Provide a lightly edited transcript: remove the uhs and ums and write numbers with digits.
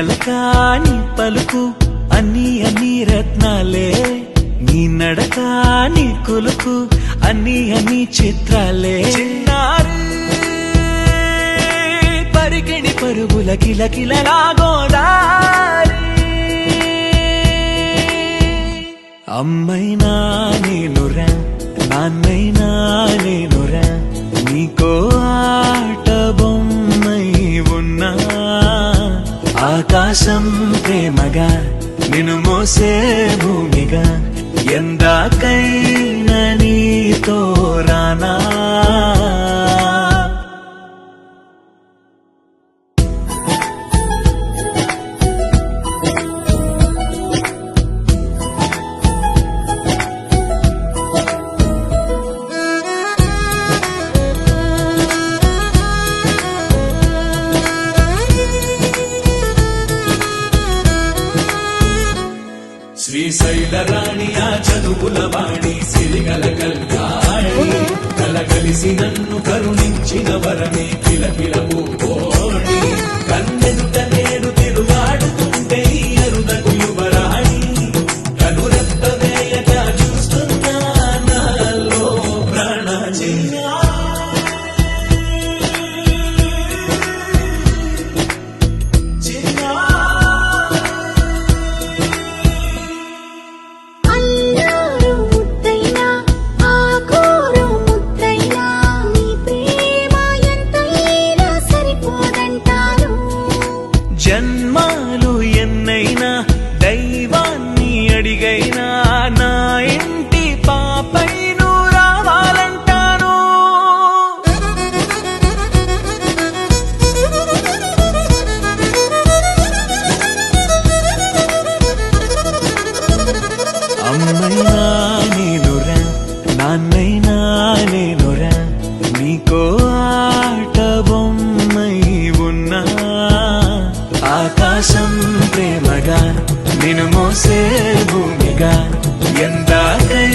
ఎలకాని పలుకు అన్ని అన్ని రత్నాలే, నీ నడక నీ కులుకు అన్ని అన్ని చిత్రాలే. చిన్నారి పరికిణి పరుగుల కిలకిలలా గోదారి, అమ్మైనా నేనురా నాన్నైనా నేనురా, నీకో ఆట బొమ్మై ఉన్నా. ఆకాశం ప్రేమగా నిన్ను మోసే భూమిగా, ఎందాకైనా నీతో రానా. శ్రీశైల రాణి ఆ చదువుల వాణి, సిరిగల కళ్యాణి, కలగలిసి నన్ను కరుణించిన వరమే కిలకిల పూకోణి. కన్నెదుట నేడు తిరుగాడుతుంటే ఈ అరుదకు యువరాణి, కనురెప్ప వేయక చూస్తున్నా నాలో ప్రాణ చిన్నా. జన్మాలు ఎన్నైనా దైవాన్ని అడిగైనా, నా ఇంటి పాపై నువ్వు రావాలంటాను. అమ్మైనా నేనురా నాన్నైనా నేనురా, నీకో ఆట బొమ్మై ఉన్నా. ఆకాశం ప్రేమగా నిన్ను మోసే భూమిగా, ఎందాకై